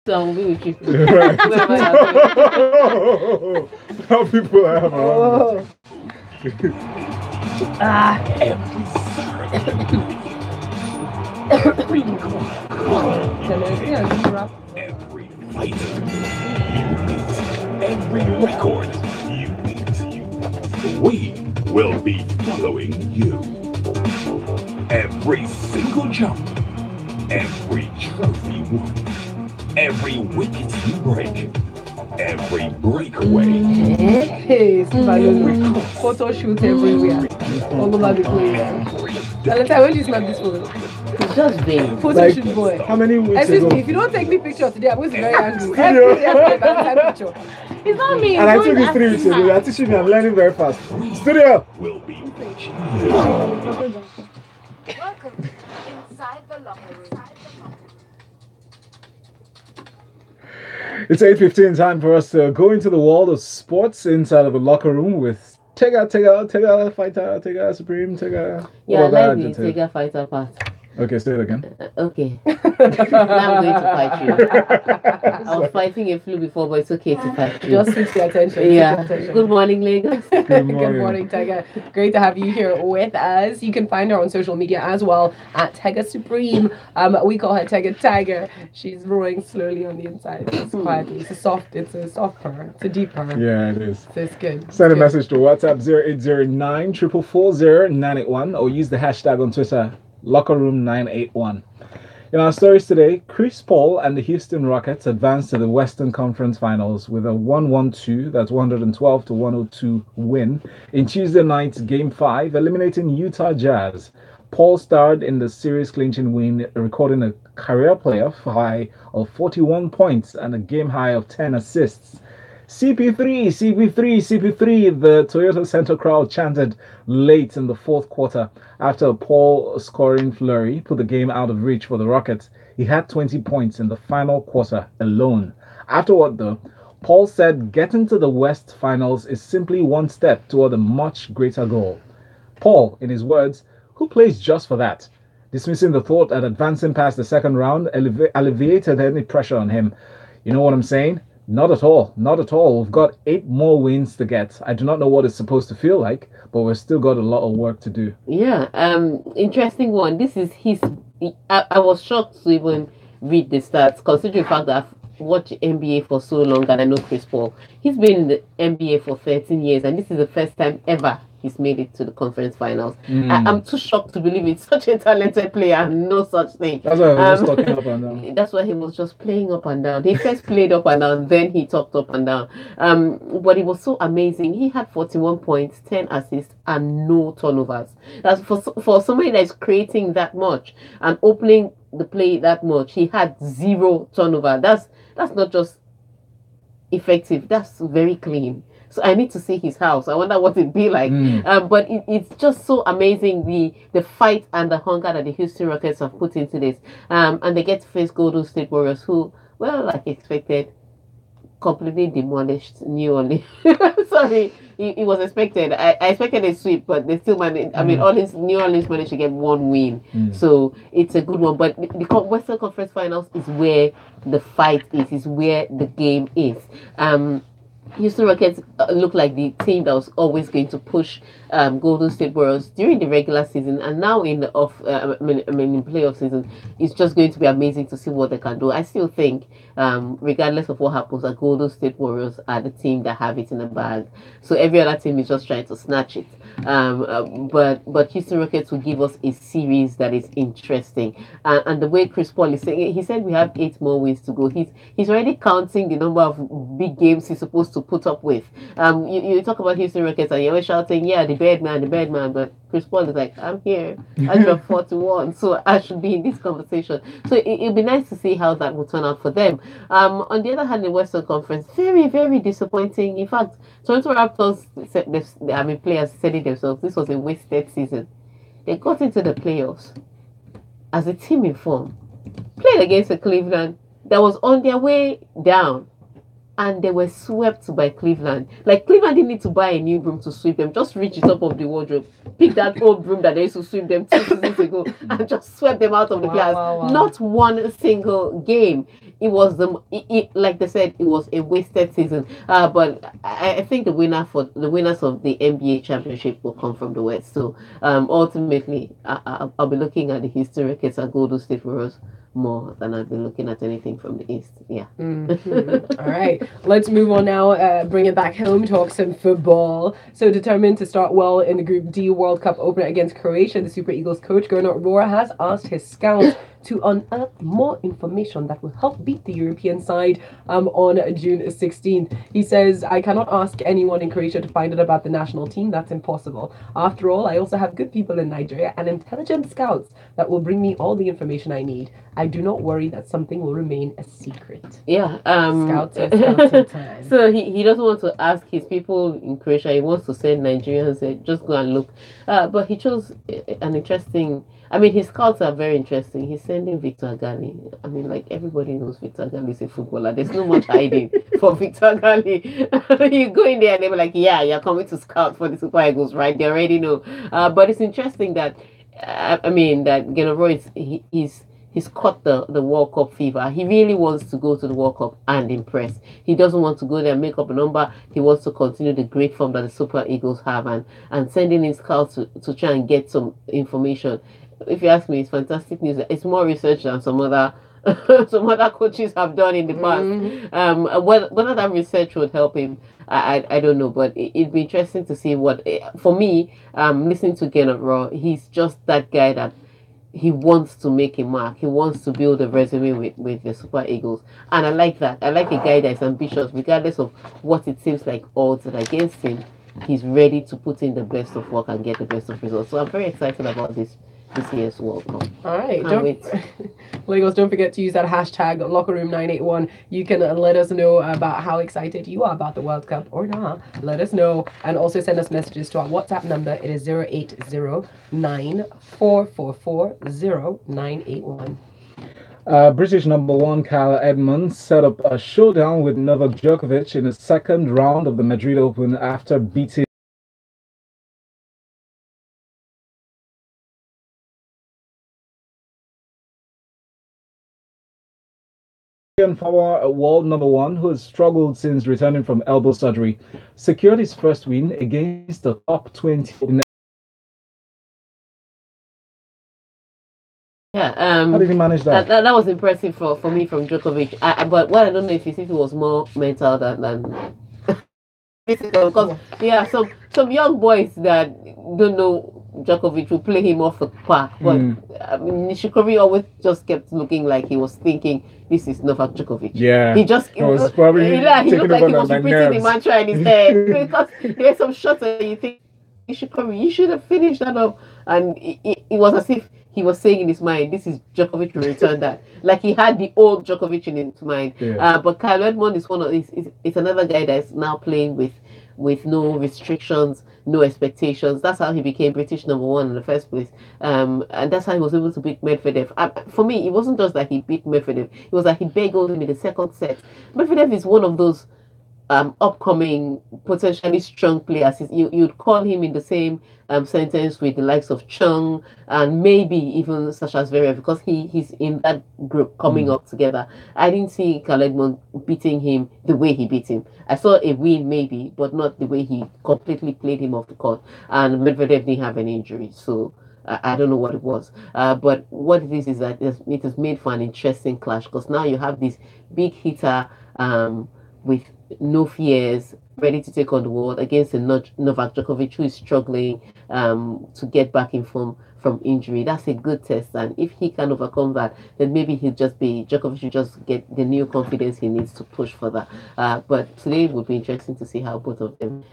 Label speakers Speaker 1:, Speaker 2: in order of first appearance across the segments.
Speaker 1: So I'll be with you.
Speaker 2: Right.
Speaker 1: Wherever
Speaker 2: How people I have around.
Speaker 3: Every fighter you meet, every record you beat, we will be following you. Every single jump, every trophy won, every wicket you break, every breakaway.
Speaker 4: Hey, photo shoot everywhere, all over the place. Valentine, when do you snap this photo?
Speaker 1: it's just vain.
Speaker 4: Photo
Speaker 2: Like,
Speaker 4: shoot boy.
Speaker 2: how many weeks
Speaker 4: Excuse
Speaker 2: ago?
Speaker 4: me, if you don't take me picture today, I'm going to be very angry. Every day I take a Valentine picture.
Speaker 1: It's not me.
Speaker 2: And I took this 3 weeks ago. You are teaching me. I'm learning very fast. Studio.
Speaker 3: Will be watching
Speaker 5: Welcome inside the locker room.
Speaker 2: It's 8:15 time for us to go into the world of sports inside of the locker room with Tega Fighter, Tega Supreme, Tega.
Speaker 1: Yeah, I
Speaker 2: all that
Speaker 1: like the
Speaker 2: adjective.
Speaker 1: Tega fighter part.
Speaker 2: Okay, say it again.
Speaker 1: Okay. Now I'm going to fight you. I was fighting a flu before, but it's okay to fight you.
Speaker 4: Just switch the attention.
Speaker 1: Yeah.
Speaker 4: Switch the attention.
Speaker 1: Good morning, Lagos.
Speaker 4: Good morning, Tega. Great to have you here with us. You can find her on social media as well at Tega Supreme. We call her Tega Tiger. She's growing slowly on the inside. It's quietly. It's a soft purr. It's a deep purr.
Speaker 2: Yeah, it is.
Speaker 4: So it's good.
Speaker 2: Send a
Speaker 4: Good.
Speaker 2: message to WhatsApp 0809 444 981 or use the hashtag on Twitter LockerRoom981. In our stories today, Chris Paul and the Houston Rockets advanced to the Western Conference Finals with a 112, that's 112 to 102 win in Tuesday night's Game 5, eliminating Utah Jazz. Paul starred in the series-clinching win, recording a career playoff high of 41 points and a game high of 10 assists. CP3, the Toyota Center crowd chanted late in the fourth quarter after a Paul scoring flurry put the game out of reach for the Rockets. He had 20 points in the final quarter alone. Afterward, though, Paul said getting to the West Finals is simply one step toward a much greater goal. Paul, in his words, who plays just for that? Dismissing the thought that advancing past the second round alleviated any pressure on him. You know what I'm saying? Not at all. Not at all. We've got 8 more wins to get. I do not know what it's supposed to feel like, but we've still got a lot of work to do.
Speaker 1: Yeah, interesting one. This is his. I was shocked to even read the stats, considering the fact that I've watched NBA for so long and I know Chris Paul. He's been in the NBA for 13 years, and this is the first time ever he's made it to the conference finals. I'm too shocked to believe it's such a talented player and no such thing.
Speaker 2: That's why I was just talking up and down.
Speaker 1: That's why he was just playing up and down. He first played up and down, then he talked up and down. But it was so amazing. He had 41 points, 10 assists, and no turnovers. That's for somebody that's creating that much and opening the play that much. He had 0 turnover. That's not just effective. That's very clean. So I need to see his house. I wonder what it'd be like. But it's just so amazing, the fight and the hunger that the Houston Rockets have put into this. And they get to face Golden State Warriors, who, well, like expected, completely demolished New Orleans. Sorry, it was expected. I expected a sweep, but they still managed. I mean, New Orleans managed to get 1 win. So it's a good one. But the Western Conference Finals is where the fight is where the game is. Houston Rockets look like the team that was always going to push Golden State Warriors during the regular season, and now in the in playoff season, it's just going to be amazing to see what they can do. I still think, regardless of what happens, that Golden State Warriors are the team that have it in the bag. So every other team is just trying to snatch it. But Houston Rockets will give us a series that is interesting. And the way Chris Paul is saying, he said we have 8 more wins to go. He's already counting the number of big games he's supposed to put up with. You talk about Houston Rockets and you're always shouting, yeah, the bad man, but Chris Paul is like, I'm here. I dropped 41, so I should be in this conversation. So it'll be nice to see how that will turn out for them. On the other hand, the Western Conference, very, very disappointing. In fact, Toronto Raptors, players said it themselves, this was a wasted season. They got into the playoffs as a team in form, played against the Cleveland that was on their way down, and they were swept by Cleveland. Like, Cleveland didn't need to buy a new broom to sweep them, just reach the top of the wardrobe pick that old broom that they used to sweep them 2 seasons ago and just swept them out of the class.
Speaker 4: Wow.
Speaker 1: Not one single game. It was like they said, it was a wasted season. But I think the winners of the NBA championship will come from the West. So ultimately, I'll be looking at the history records at Golden State Warriors more than I've been looking at anything from the East. Yeah.
Speaker 4: All right, let's move on now. Bring it back home. Talk some football. So determined to start well in the Group D World Cup opener against Croatia, the Super Eagles coach Gernot Rohr has asked his scouts to unearth more information that will help beat the European side on June 16th. He says, I cannot ask anyone in Croatia to find out about the national team. That's impossible. After all, I also have good people in Nigeria and intelligent scouts that will bring me all the information I need. I do not worry that something will remain a secret.
Speaker 1: Yeah.
Speaker 4: Scouting time.
Speaker 1: So he doesn't want to ask his people in Croatia. He wants to send Nigerians just go and look. But he chose an interesting. I mean, his scouts are very interesting. He's sending Victor Agali. I mean, like everybody knows Victor Agali is a footballer. There's no much hiding for Victor Agali. You go in there and they were like, yeah, you're coming to scout for the Super Eagles, right? They already know. But it's interesting that that Gennaro he's caught the World Cup fever. He really wants to go to the World Cup and impress. He doesn't want to go there and make up a number. He wants to continue the great form that the Super Eagles have and sending in scouts to try and get some information. If you ask me, it's fantastic news. It's more research than some other coaches have done in the past. Whether that research would help him, I don't know, but it'd be interesting to see what. For me, listening to Gernot Rohr, he's just that guy that he wants to make a mark. He wants to build a resume with the Super Eagles, and I like that. I like a guy that's ambitious, regardless of what it seems like odds are against him. He's ready to put in the best of work and get the best of results. So I'm very excited about this year's World Cup.
Speaker 4: All right, Legos, don't forget to use that hashtag LockerRoom981. You can let us know about how excited you are about the World Cup or not. Let us know, and also send us messages to our WhatsApp number. It is 08094440981.
Speaker 2: British number one Kyle Edmund set up a showdown with Novak Djokovic in the second round of the Madrid Open after beating former world number one, who has struggled since returning from elbow surgery, secured his first win against the top 20 in.
Speaker 1: Yeah,
Speaker 2: how did he manage that?
Speaker 1: That was impressive for me from Djokovic. But what I don't know if it was more mental than physical, because some young boys that don't know Djokovic will play him off the park. But I mean, Nishikori always just kept looking like he was thinking, this is Novak Djokovic.
Speaker 2: Yeah,
Speaker 1: he was probably he looked like he was repeating the mantra in his head, because there's some shots that you think Nishikori, you should have finished that up, and it was as if he was saying in his mind, this is Djokovic to return that. Like he had the old Djokovic in his mind. Yeah. But Kyle Edmund is is another guy that's now playing with no restrictions, no expectations. That's how he became British number one in the first place. And that's how he was able to beat Medvedev. For me, it wasn't just that he beat Medvedev. It was that he bagelled him in the second set. Medvedev is one of those upcoming potentially strong players. You'd call him in the same sentence with the likes of Chung and maybe even Sasha Zverev, because he's in that group coming up together. I didn't see Kyle Edmund beating him the way he beat him. I saw a win maybe, but not the way he completely played him off the court. And Medvedev didn't have any injuries, so I don't know what it was. But what it is that it has made for an interesting clash, because now you have this big hitter with no fears, ready to take on the world against a Novak Djokovic who is struggling to get back in form from injury. That's a good test, and if he can overcome that, then maybe Djokovic will just get the new confidence he needs to push further. But today it would be interesting to see how both of them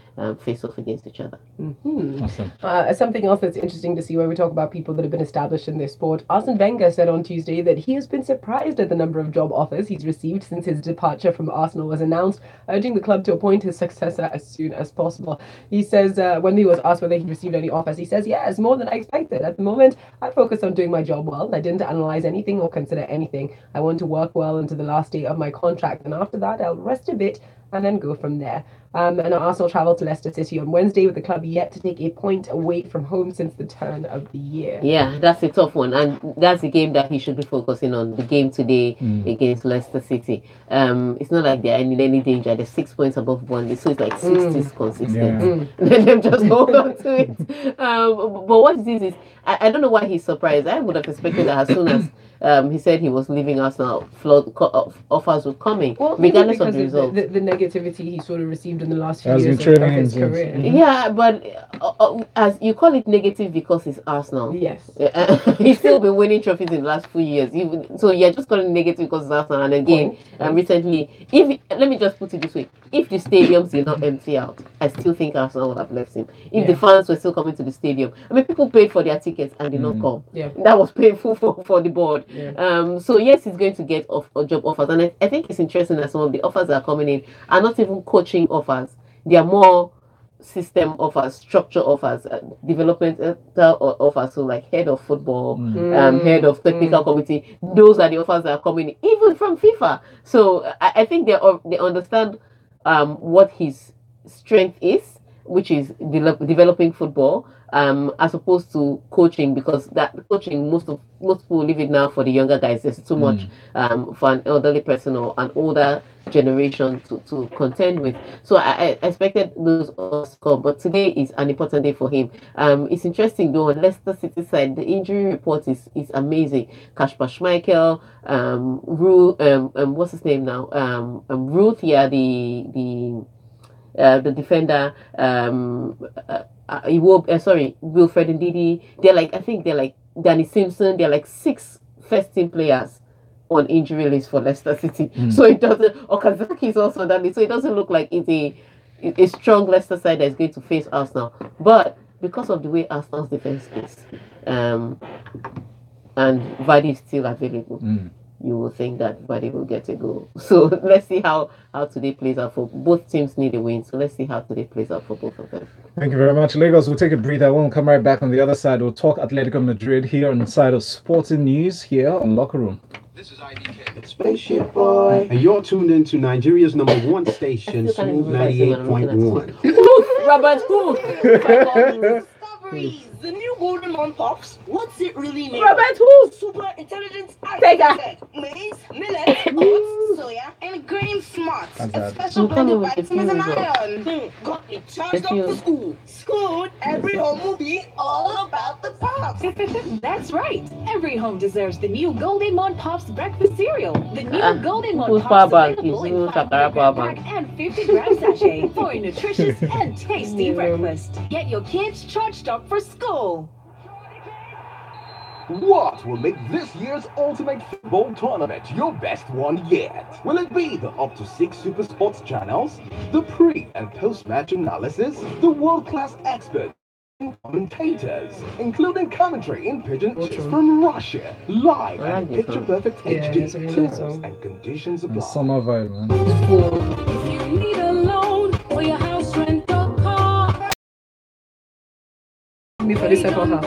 Speaker 1: face off against each other.
Speaker 2: Awesome.
Speaker 4: Something else that's interesting to see when we talk about people that have been established in this sport. Arsene Wenger said on Tuesday that he has been surprised at the number of job offers he's received since his departure from Arsenal was announced, urging the club to appoint his successor as soon as possible. He says when he was asked whether he received any offers, he says, yeah, it's more than I expected. At the moment, I focused on doing my job well. I didn't analyze anything or consider anything. I want to work well until the last day of my contract, and after that, I'll rest a bit and then go from there. And Arsenal travel to Leicester City on Wednesday, with the club yet to take a point away from home since the turn of the year.
Speaker 1: Yeah, that's a tough one, and that's the game that he should be focusing on. The game today against Leicester City. It's not like they're in any danger. They're 6 points above Burnley, so it's like 60s consistent. Let them just hold on to it. But what it is I don't know why he's surprised. I would have expected that as soon as he said he was leaving Arsenal, offers were coming, regardless of the result.
Speaker 4: The negativity he sort of received in the last few
Speaker 2: Has
Speaker 4: years
Speaker 2: been
Speaker 4: of
Speaker 2: training
Speaker 4: his
Speaker 2: him
Speaker 4: career.
Speaker 2: since.
Speaker 1: Yeah, but as you call it negative because it's Arsenal.
Speaker 4: Yes.
Speaker 1: He's still been winning trophies in the last few years. So you're just calling it negative because it's Arsenal. And again, recently, let me just put it this way: if the stadiums did not empty out, I still think Arsenal would have left him. If the fans were still coming to the stadium, I mean, people paid for their tickets and did not come.
Speaker 4: Yeah.
Speaker 1: That was painful for the board.
Speaker 4: Yeah.
Speaker 1: So yes, he's going to get job offers, and I think it's interesting that some of the offers that are coming in are not even coaching offers. They are more system offers, structure offers, developmental offers. So like head of football, head of technical committee. Those are the offers that are coming in, even from FIFA. So I think they understand what his strength is, which is developing football, as opposed to coaching, because that coaching, most people leave it now for the younger guys. There's too much for an elderly person or an older generation to contend with. So I expected those to come, but today is an important day for him. It's interesting though, on Leicester City side, the injury report is amazing. Kasper Schmeichel, what's his name now? Ruth, the defender, Wilfred Ndidi. They're like Danny Simpson. They're like 6 first team players on injury list for Leicester City. So it doesn't. Okazaki is also on that list. So it doesn't look like it's a strong Leicester side that is going to face Arsenal. But because of the way Arsenal's defense is, and Vardy is still available, you will think that Vardy will get a goal. So let's see how today plays out. For both teams need a win. So let's see how today plays out for both of them.
Speaker 2: Thank you very much, Lagos. We'll take a breather. We'll come right back on the other side. We'll talk Atletico Madrid here on the side of sporting news here on Locker Room.
Speaker 6: This is IDK, Spaceship Boy, and you're tuned into Nigeria's #1 station, Smooth 98.1.
Speaker 1: Robert Hood.
Speaker 7: Discoveries, the new golden one pops. What's it really mean?
Speaker 1: Robert Hood.
Speaker 7: Super intelligence
Speaker 1: Tega.
Speaker 7: maize, millet, oats, soya, and grain smart. A special blend of vitamins and iron. Got it charged up for school. School, every home will be all about the pops.
Speaker 8: That's right. Every home deserves the new Golden Mon Pops breakfast cereal. The new Golden Mon Pops available in 500-gram pack and 50-gram sachet for a nutritious and tasty breakfast. Get your kids charged up for school.
Speaker 3: What will make this year's Ultimate Football Tournament your best one yet? Will it be the up to 6 super sports channels, the pre- and post-match analysis, the world-class experts and commentators, including commentary in pidgin from Russia, live and picture-perfect HD, terms and conditions apply.
Speaker 2: Summer vibe, man.
Speaker 8: If you need a loan for your house, rent, or car,
Speaker 4: Me for the second half.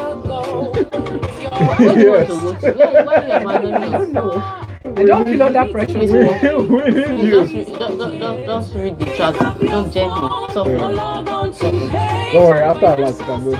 Speaker 2: Yes.
Speaker 4: I don't feel under pressure.
Speaker 2: We need you.
Speaker 1: Just read the chat. Just gently. Softly.
Speaker 2: Don't worry, after our last can go.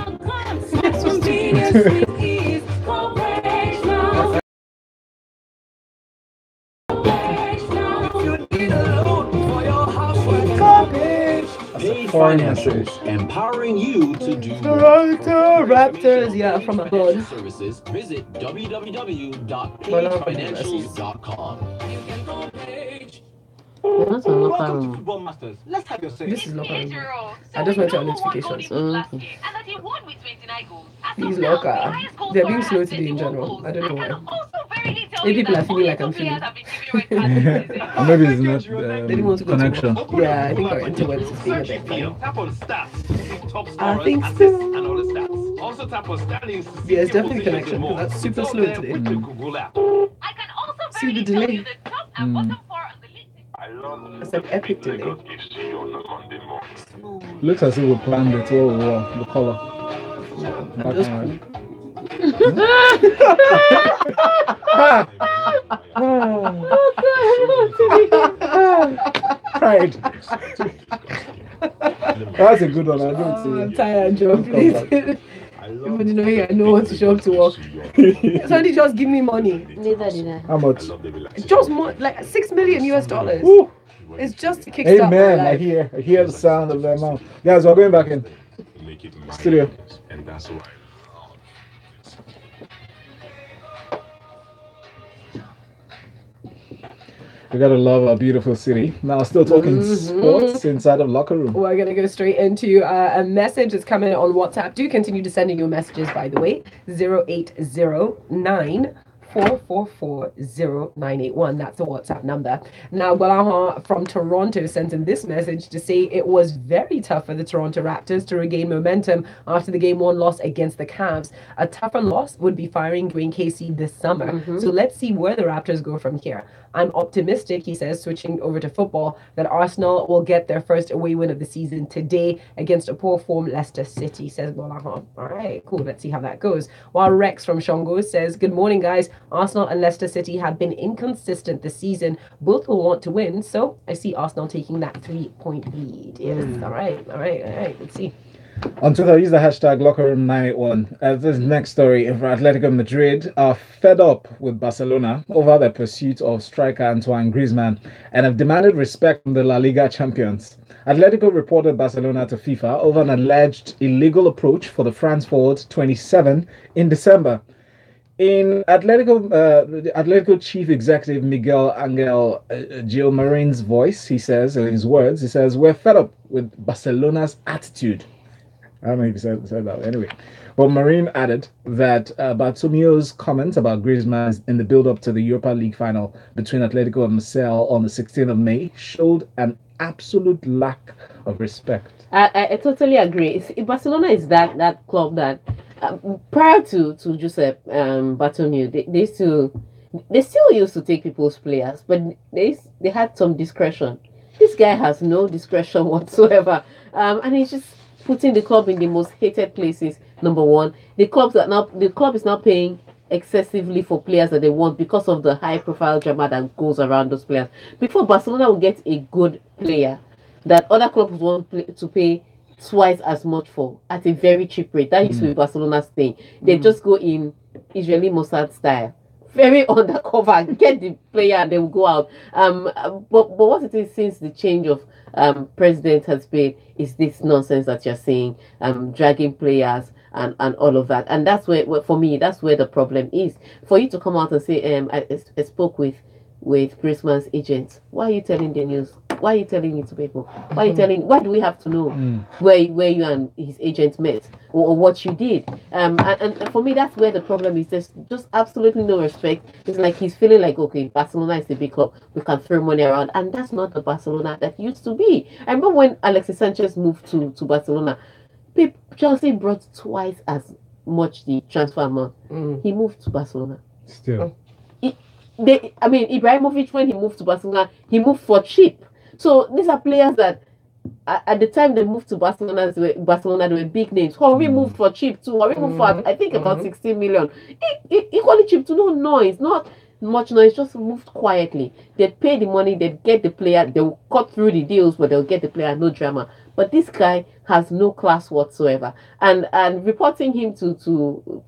Speaker 2: Foreign message.
Speaker 6: Empowering you to do
Speaker 4: Raptors, yeah, from abroad.
Speaker 6: services. Visit www.pagefinancials.com.
Speaker 1: That's a locker room.
Speaker 6: Football Masters. Let's have your say.
Speaker 4: This is locker room. I just went to our notifications.
Speaker 1: Okay.
Speaker 4: These locker. They're being slow today in general. I don't know why. Maybe people are feeling like I'm feeling.
Speaker 2: Maybe it's not
Speaker 4: They didn't want to go to
Speaker 2: connection.
Speaker 4: work. Yeah, I think our interwebs is being a bit funny.
Speaker 3: Tap on stats, top
Speaker 4: I
Speaker 3: scorers,
Speaker 4: think
Speaker 3: assists,
Speaker 4: so.
Speaker 3: and other stats. Also tap on standings to see
Speaker 4: Yeah, it's
Speaker 3: key
Speaker 4: definitely
Speaker 3: positions
Speaker 4: connection,
Speaker 3: and more.
Speaker 4: because that's super
Speaker 3: It's
Speaker 4: slow
Speaker 3: all there
Speaker 4: today.
Speaker 3: with the Google app.
Speaker 4: See the delay. It's an epic delay.
Speaker 2: Looks as if we planned it all well, the color.
Speaker 4: I'm just
Speaker 2: Prime cried. That's a good one. I don't see.
Speaker 4: I'm tired, Joe. Please. Even though I know what to show up to work. Somebody just give me money.
Speaker 1: Neither did I.
Speaker 2: How much?
Speaker 4: Just more, like $6 million US.
Speaker 2: Ooh.
Speaker 4: It's just to kickstart my
Speaker 2: Amen. I
Speaker 4: life.
Speaker 2: hear the sound of their mouth. Guys, we're going back in studio.
Speaker 9: And that's why.
Speaker 2: We gotta love our beautiful city. Now, still talking sports inside of locker room.
Speaker 4: We're going to go straight into a message that's coming on WhatsApp. Do continue to send in your messages, by the way. 0809 4440981. That's the WhatsApp number. Now, Gwalaha from Toronto sent in this message to say it was very tough for the Toronto Raptors to regain momentum after the Game 1 loss against the Cavs. A tougher loss would be firing Dwayne Casey this summer. So let's see where the Raptors go from here. I'm optimistic, he says, switching over to football, that Arsenal will get their first away win of the season today against a poor form Leicester City, says Gwalaha. All right, cool. Let's see how that goes. While Rex from Shongo says, good morning, guys. Arsenal and Leicester City have been inconsistent this season. Both will want to win, so I see Arsenal taking that 3-point lead. Yes, all right. Let's see.
Speaker 2: On Twitter, use the hashtag LockerRoom981. This next story, Atletico Madrid are fed up with Barcelona over their pursuit of striker Antoine Griezmann and have demanded respect from the La Liga champions. Atletico reported Barcelona to FIFA over an alleged illegal approach for the France forward 27 in December. In the Atletico chief executive Miguel Angel Gilmarin's voice, he says, in his words, he says, we're fed up with Barcelona's attitude. I don't know if he said that anyway. But Marin added that Bartomeu's comments about Griezmann in the build-up to the Europa League final between Atletico and Marseille on the 16th of May showed an absolute lack of respect.
Speaker 1: I totally agree. Barcelona is that club that prior to Josep Bartomeu, they still used to take people's players, but they had some discretion. This guy has no discretion whatsoever, and he's just putting the club in the most hated places. Number one, the club is now paying excessively for players that they want because of the high profile drama that goes around those players. Before Barcelona will get a good player that other clubs want to pay twice as much for at a very cheap rate. That used to be Barcelona's thing. They just go in Israeli Mossad style, very undercover, get the player and they will go out. But what it is since the change of president has been is this nonsense that you're saying, dragging players and all of that. And that's where for me, that's where the problem is. For you to come out and say, I spoke with Griezmann's agents. Why are you telling the news? Why are you telling it to people? Why do we have to know where you and his agent met or what you did? And for me, that's where the problem is. There's just absolutely no respect. It's like he's feeling like, okay, Barcelona is the big club. We can throw money around. And that's not the Barcelona that used to be. I remember when Alexis Sanchez moved to Barcelona, Chelsea brought twice as much the transfer amount. He moved to Barcelona.
Speaker 2: Still.
Speaker 1: Ibrahimovic, when he moved to Barcelona, he moved for cheap. So these are players that at the time they moved to Barcelona, they were big names. Henry moved for cheap too. Henry moved for I think about 16 million. Equally cheap too. No noise, not much noise, just moved quietly. They'd pay the money, they'd get the player, they'll cut through the deals, but they'll get the player, no drama. But this guy has no class whatsoever. And reporting him to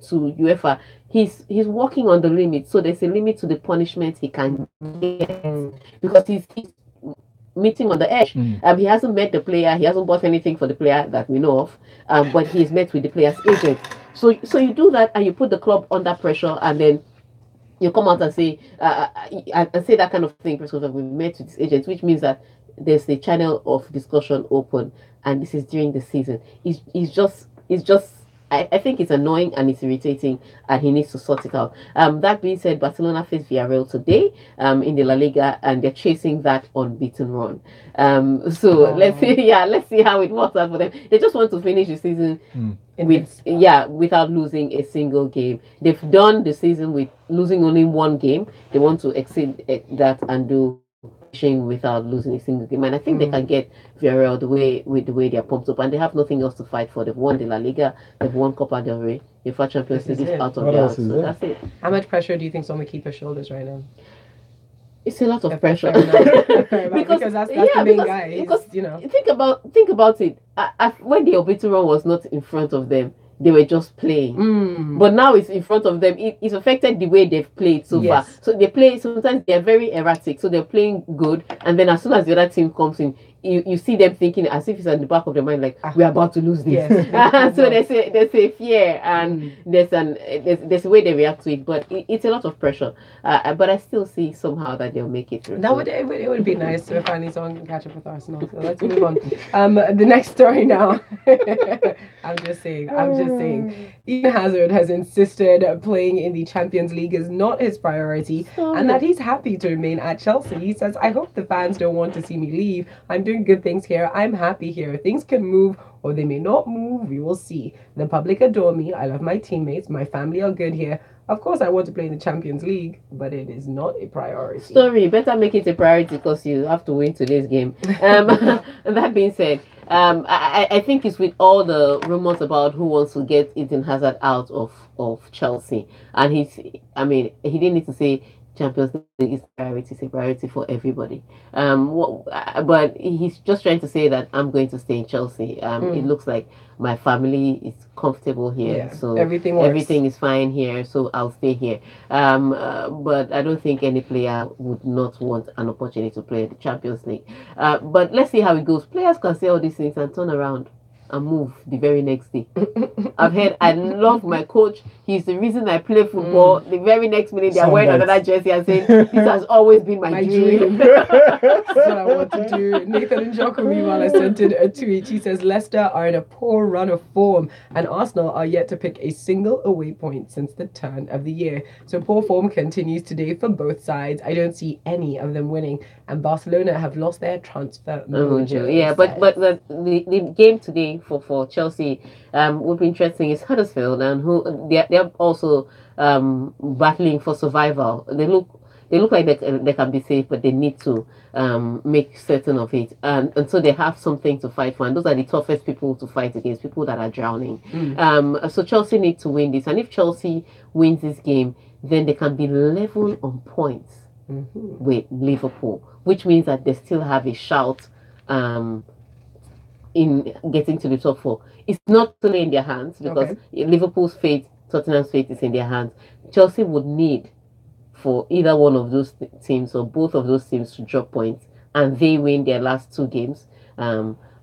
Speaker 1: UEFA, he's working on the limit. So there's a limit to the punishment he can get because he's meeting on the edge. He hasn't met the player, he hasn't bought anything for the player that we know of, but he's met with the player's agent. So you do that and you put the club under pressure, and then you come out and say that kind of thing because we met with this agent, which means that there's a channel of discussion open, and this is during the season. It's just I think it's annoying and it's irritating, and he needs to sort it out. That being said, Barcelona face Villarreal today in the La Liga, and they're chasing that unbeaten run. Let's see how it works out for them. They just want to finish the season without losing a single game. They've done the season with losing only one game. They want to exceed that and do without losing a single game, and I think they can get Villarreal the way they're pumped up, and they have nothing else to fight for. They've won the La Liga, they've won Copa del Rey, UEFA Champions League is out of their hands, so that's it.
Speaker 4: How much pressure do you think's on the keeper's shoulders right now?
Speaker 1: It's a lot of pressure
Speaker 4: because because that's the main guy.
Speaker 1: Because
Speaker 4: You know.
Speaker 1: think about it. When the Obito run was not in front of them, they were just playing. But now it's in front of them. It's affected the way they've played so far. So they play, sometimes they're very erratic. So they're playing good. And then as soon as the other team comes in, you see them thinking as if it's at the back of their mind, like, we're about to lose this. Yes. So there's a fear, and there's a way they react to it. But it's a lot of pressure. But I still see somehow that they'll make it through.
Speaker 4: It would be nice to finally someone can catch up with Arsenal. So let's move on. The next story now. I'm just saying. Eden Hazard has insisted playing in the Champions League is not his priority, and that he's happy to remain at Chelsea. He says, "I hope the fans don't want to see me leave. I'm doing good things here. I'm happy here. Things can move or they may not move. We will see. The public adore me. I love my teammates. My family are good here. Of course, I want to play in the Champions League, but it is not a priority."
Speaker 1: Story, better make it a priority because you have to win today's game. That being said, I think it's with all the rumors about who wants to get Eden Hazard out of Chelsea, and he didn't need to say Champions League is a priority for everybody. But he's just trying to say that I'm going to stay in Chelsea. It looks like my family is comfortable here, so everything is fine here, so I'll stay here. But I don't think any player would not want an opportunity to play the Champions League. But let's see how it goes. Players can say all these things and turn around and move the very next day. I've heard, I love my coach. He's the reason I play football. The very next minute, they're wearing another jersey and saying, "This has always been my dream."
Speaker 4: That's what I want to do. Nathan Njoku, meanwhile, has sent in a tweet. He says, "Leicester are in a poor run of form, and Arsenal are yet to pick a single away point since the turn of the year. So poor form continues today for both sides. I don't see any of them winning, and Barcelona have lost their transfer mojo."
Speaker 1: Yeah, but the game today for Chelsea would be interesting is Huddersfield, and who they're also battling for survival. They look like they can be safe, but they need to make certain of it, and so they have something to fight for, and those are the toughest people to fight against, people that are drowning. So Chelsea need to win this, and if Chelsea wins this game, then they can be level on points with Liverpool, which means that they still have a shout in getting to the top four. It's not totally in their hands because Liverpool's fate, Tottenham's fate is in their hands. Chelsea would need for either one of those teams or both of those teams to drop points, and they win their last two games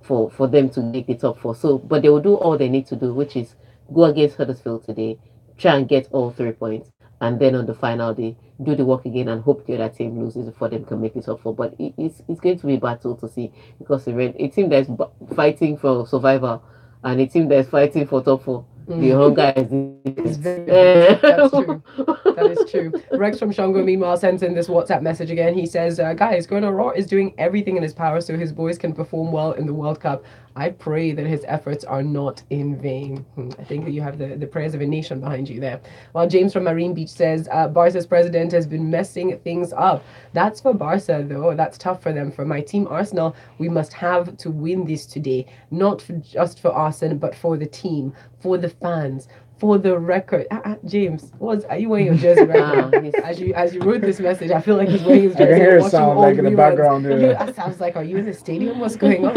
Speaker 1: for them to make the top four. So, but they will do all they need to do, which is go against Huddersfield today, try and get all 3 points, and then on the final day, do the work again and hope the other team loses before them can make it up for. But it's going to be a battle to see, because a team that's fighting for survival and a team that's fighting for top four, the hunger is
Speaker 4: that's true. That is true. Rex from Shango, meanwhile, sends in this WhatsApp message again. He says, "Guys, Rohr is doing everything in his power so his boys can perform well in the World Cup. I pray that his efforts are not in vain." I think that you have the prayers of a nation behind you there. While James from Marine Beach says, "Barca's president has been messing things up." That's for Barca, though. That's tough for them. For my team, Arsenal, we must have to win this today. Not just for Arsenal, but for the team, for the fans, for the record. James, are you wearing your jersey right now? As you wrote this message, I feel like he's wearing his jersey.
Speaker 2: I can hear it sound like in the background.
Speaker 4: That sounds like, are you in the stadium? What's going on?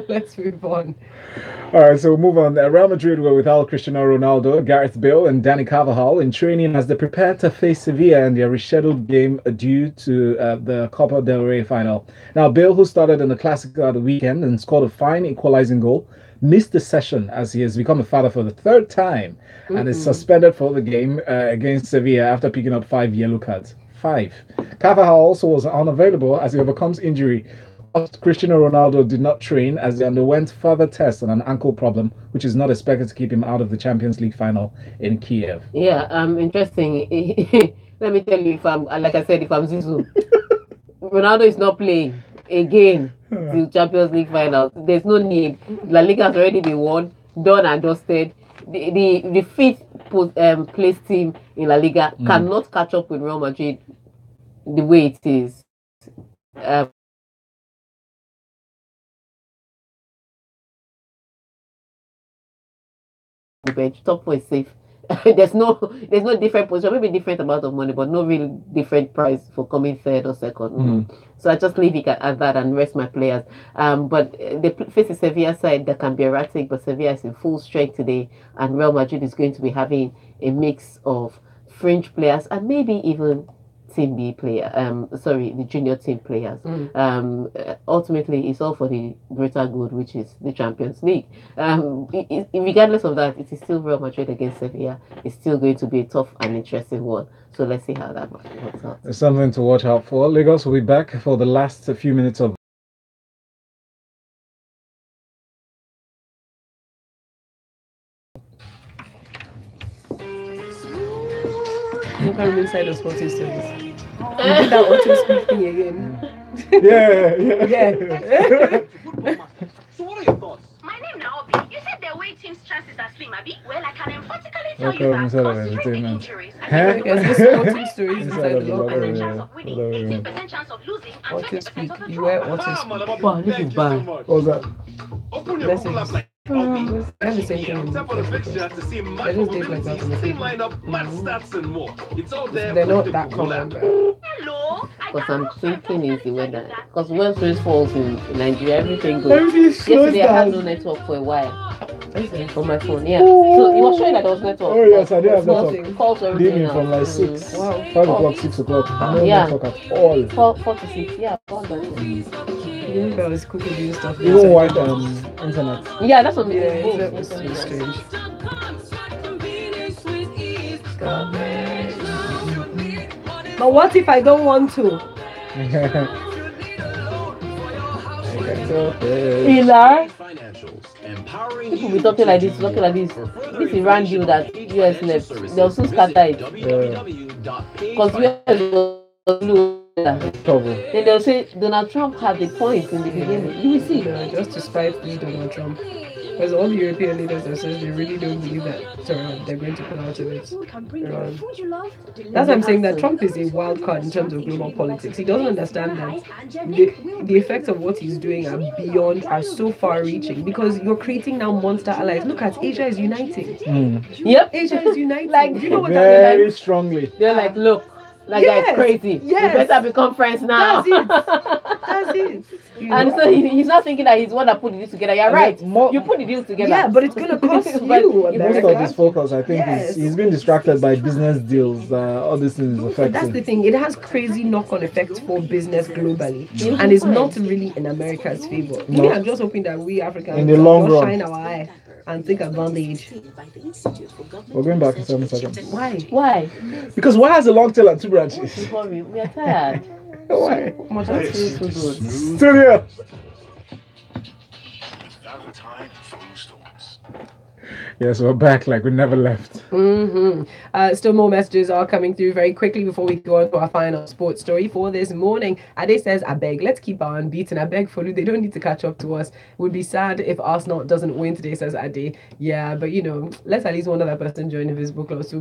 Speaker 4: Let's move on.
Speaker 2: All right, so we'll move on. Real Madrid were without Cristiano Ronaldo, Gareth Bale, and Dani Carvajal in training as they prepare to face Sevilla in their rescheduled game due to the Copa del Rey final. Now, Bale, who started in the Clásico at the weekend and scored a fine equalizing goal, missed the session as he has become a father for the third time and is suspended for the game against Sevilla after picking up 5 yellow cards. 5. Carvajal also was unavailable as he overcomes injury. Cristiano Ronaldo did not train as he underwent further tests on an ankle problem, which is not expected to keep him out of the Champions League final in Kiev.
Speaker 1: Yeah, interesting. Let me tell you, if I'm Zizou, Ronaldo is not playing again the Champions League final. There's no need. La Liga has already been won, done and dusted. The fifth place team in La Liga cannot catch up with Real Madrid the way it is. The bench top 4 is safe. there's no different position, maybe different amount of money, but no real different price for coming third or second. So I just leave it at that and rest my players. But they face a Sevilla side that can be erratic, but Sevilla is in full strength today, and Real Madrid is going to be having a mix of fringe players and maybe even team B player. The junior team players. Ultimately, it's all for the greater good, which is the Champions League. Regardless of that, it is still Real Madrid against Sevilla. It's still going to be a tough and interesting one. So let's see how that works out.
Speaker 2: There's something to watch out for. Lagos will be back for the last few minutes of.
Speaker 4: You can't inside the sporting stories. You did that auto speak thing again.
Speaker 2: Yeah.
Speaker 3: So what are your thoughts?
Speaker 7: My name Naomi. You said the way team's chances are slim, Abi. Well, I can emphatically tell
Speaker 2: Okay,
Speaker 7: you that
Speaker 2: inside of
Speaker 7: considering the
Speaker 2: entertainment.
Speaker 7: injuries,
Speaker 2: Huh?
Speaker 4: Because the sporting stories inside the locker
Speaker 7: 100%
Speaker 4: room.
Speaker 7: chance of winning, 18% chance of losing, and
Speaker 4: Auto
Speaker 7: 20%
Speaker 4: speak.
Speaker 7: of a
Speaker 4: You wear
Speaker 7: draw.
Speaker 4: auto
Speaker 3: Ah,
Speaker 4: speak.
Speaker 3: Madam,
Speaker 1: Wow, this
Speaker 3: thank
Speaker 1: is
Speaker 3: you so
Speaker 1: bad.
Speaker 3: much.
Speaker 2: What was that?
Speaker 3: Open your
Speaker 4: Message.
Speaker 3: Google Apps like
Speaker 4: I have the same thing in
Speaker 3: tap on the fixture to see
Speaker 4: I just did like that on the
Speaker 3: team
Speaker 4: table.
Speaker 3: lineup, match stats, and more. It's all there.
Speaker 4: They're
Speaker 3: with
Speaker 4: not
Speaker 3: the
Speaker 4: that
Speaker 3: Google
Speaker 4: common.
Speaker 3: app.
Speaker 4: But
Speaker 7: Hello.
Speaker 1: Because I'm thinking is the weather. Because when rain falls in Nigeria, everything goes.
Speaker 2: Everything slows
Speaker 1: Yesterday I had no
Speaker 2: down.
Speaker 1: network for a while on my phone. Yeah, so it was showing that there was network.
Speaker 2: Oh yes, I did have
Speaker 1: Calls-
Speaker 2: network.
Speaker 1: Calls were
Speaker 2: Did
Speaker 1: everything
Speaker 2: me
Speaker 1: out.
Speaker 2: from like 6,
Speaker 4: Wow.
Speaker 2: 5 o'clock, 6 o'clock. No
Speaker 1: Yeah.
Speaker 2: network at all.
Speaker 1: 4 to 6. Yeah, all done.
Speaker 4: you remember I was cooking doing stuff.
Speaker 2: Even white internet.
Speaker 1: Yeah, that's what
Speaker 4: Yeah,
Speaker 1: it
Speaker 4: it's so
Speaker 1: is.
Speaker 4: strange. But what if I don't want to? Ila?
Speaker 3: Financials, empowering
Speaker 1: People
Speaker 3: you
Speaker 1: be talking
Speaker 3: to
Speaker 1: like
Speaker 3: do
Speaker 1: this, talking
Speaker 3: more.
Speaker 1: like this.
Speaker 3: For further
Speaker 1: This Iran deal that
Speaker 3: information
Speaker 1: US
Speaker 3: on
Speaker 1: left,
Speaker 3: financial
Speaker 1: they'll soon
Speaker 3: services,
Speaker 1: scatter it.
Speaker 3: www.payfinan-
Speaker 1: Because US will
Speaker 2: Trouble.
Speaker 1: then they'll say Donald Trump had the point in the beginning. You will see.
Speaker 4: Just to spite me, Donald Trump. Because all the European leaders have said they really don't believe that they're going to come out of it. Iran. That's why I'm saying that Trump is a wild card in terms of global politics. He doesn't understand that the effects of what he's doing are so far reaching because you're creating now monster allies. Look at Asia is uniting.
Speaker 1: Yep.
Speaker 4: Asia is uniting.
Speaker 1: Like,
Speaker 4: you know what that
Speaker 2: Very
Speaker 4: means?
Speaker 2: strongly.
Speaker 1: They're like, look, like
Speaker 4: Yes,
Speaker 1: they're crazy.
Speaker 4: yes.
Speaker 1: We better become friends now.
Speaker 4: That's it. That's it. You
Speaker 1: And
Speaker 4: know?
Speaker 1: so he's not thinking that he's one that put the deal together. You're right.
Speaker 2: More-
Speaker 1: You put the deal together.
Speaker 4: Yeah, but it's gonna cost
Speaker 1: But
Speaker 4: you.
Speaker 2: Most
Speaker 4: America.
Speaker 2: of his focus, I think,
Speaker 4: Yes.
Speaker 2: he's been distracted by business deals. All these things
Speaker 4: But that's the
Speaker 2: affecting.
Speaker 4: thing, it has crazy knock-on effects for business globally, and it's not really in America's favor.
Speaker 2: No.
Speaker 4: Me, I'm just hoping that we Africans
Speaker 2: In the
Speaker 4: can
Speaker 2: long
Speaker 4: just
Speaker 2: run.
Speaker 4: shine our eye and take advantage.
Speaker 2: We're going back in 7 seconds.
Speaker 4: Why?
Speaker 1: Why?
Speaker 2: Because why has a long tail and 2 branches?
Speaker 1: Hurry, we are tired.
Speaker 2: Why?
Speaker 1: That feels so good.
Speaker 2: Studio.
Speaker 3: Valentine Folu Storms.
Speaker 2: Yes, we're back like we never left.
Speaker 4: Still more messages are coming through very quickly before we go on to our final sports story for this morning. Ade says, I beg, let's keep our unbeaten. I beg Folu, they don't need to catch up to us. It would be sad if Arsenal doesn't win today, says Ade. Yeah, but let's at least one other person join the Facebook club so,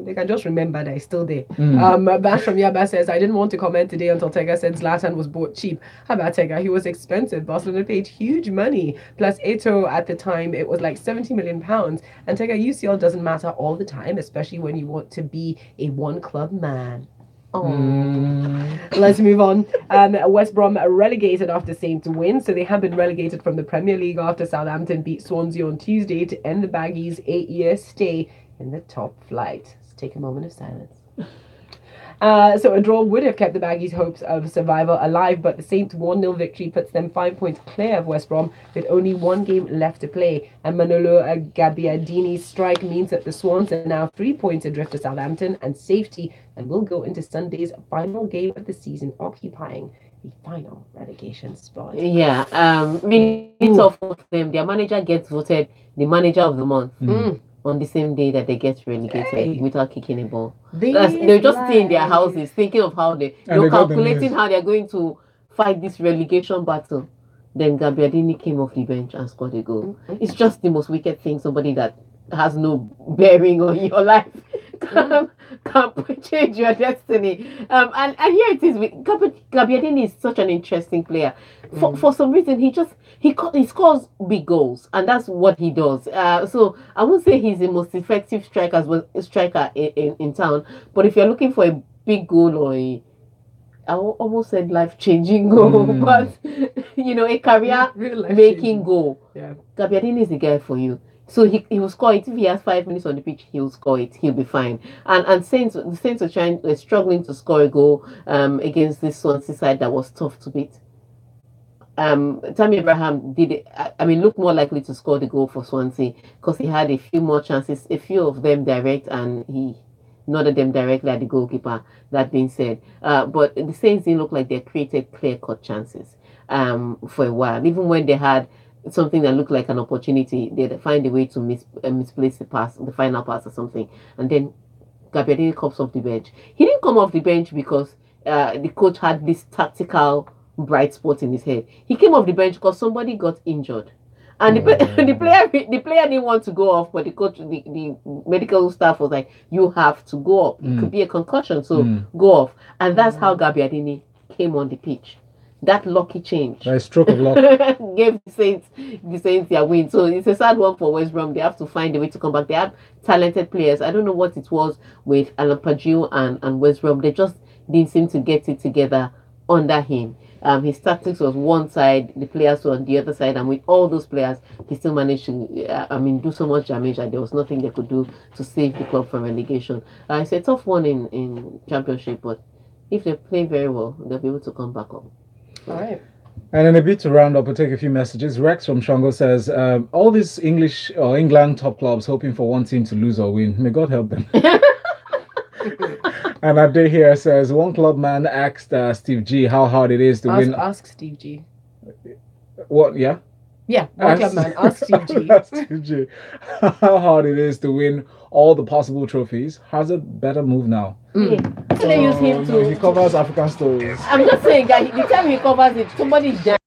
Speaker 4: they can just remember that it's still there. Bash from Yaba says, I didn't want to comment today until Tega said Zlatan was bought cheap. How about Tega? He was expensive. Barcelona paid huge money. Plus Eto'o at the time, it was like £70 million. And Tega, UCL doesn't matter all the time, especially when you want to be a one-club man. Let's move on. West Brom are relegated after Saints win, so they have been relegated from the Premier League after Southampton beat Swansea on Tuesday to end the Baggies' 8-year stay in the top flight. Let's take a moment of silence. So a draw would have kept the Baggies' hopes of survival alive, but the Saints' 1-0 victory puts them 5 points clear of West Brom with only one game left to play. And Manolo Gabbiadini's strike means that the Swans are now 3 points adrift to Southampton and safety, and will go into Sunday's final game of the season, occupying the final relegation spot.
Speaker 1: Yeah, really tough for them. Their manager gets voted the manager of the month on the same day that they get relegated without kicking a ball. They're just staying in their houses thinking of how they're calculating how they're going to fight this relegation battle. Then Gabbiadini came off the bench and scored a goal. It's just the most wicked thing, somebody that has no bearing on your life can change your destiny. And here it is. Gabbiadini is such an interesting player. For some reason, he scores big goals, and that's what he does. So I won't say he's the most effective striker in town, but if you're looking for a big goal or I almost said life-changing goal, but a career-making goal.
Speaker 4: Yeah.
Speaker 1: Gabbiadini is the guy for you. So he will score it. If he has 5 minutes on the pitch, he'll score it. He'll be fine. And the Saints are struggling to score a goal against this Swansea side that was tough to beat. Tammy Abraham looked more likely to score the goal for Swansea because he had a few more chances, a few of them direct, and he nodded them directly at the goalkeeper. That being said, but the Saints didn't look like they created clear-cut chances for a while. Even when they had something that looked like an opportunity, they'd find a way to misplace the final pass or something. And then Gabbiadini comes off the bench. He didn't come off the bench because the coach had this tactical bright spot in his head. He came off the bench because somebody got injured. And the player didn't want to go off, but the coach, the medical staff was like, "You have to go up. It could be a concussion, so go off." And that's how Gabbiadini came on the pitch. That lucky change,
Speaker 2: that stroke of luck,
Speaker 1: gave the Saints their win. So it's a sad one for West Brom. They have to find a way to come back. They have talented players. I don't know what it was with Alan Pardew and West Brom. They just didn't seem to get it together under him. His tactics was one side, the players were on the other side, and with all those players, he still managed to, do so much damage that there was nothing they could do to save the club from relegation. It's a tough one in Championship, but if they play very well, they'll be able to come back up.
Speaker 4: All right.
Speaker 2: And in a bit to round up, we'll take a few messages. Rex from Shango says, all these English or England top clubs hoping for one team to lose or win. May God help them. And Ade here says, one club man asked Steve G how hard it is to win.
Speaker 4: Ask Steve G.
Speaker 2: What? Yeah?
Speaker 4: Yeah, one club man. Ask Steve G.
Speaker 2: Ask Steve G how hard it is to win all the possible trophies. Hazard better move now.
Speaker 1: They use him
Speaker 2: He covers African stories.
Speaker 1: I'm just saying that the time he covers it, somebody's dying.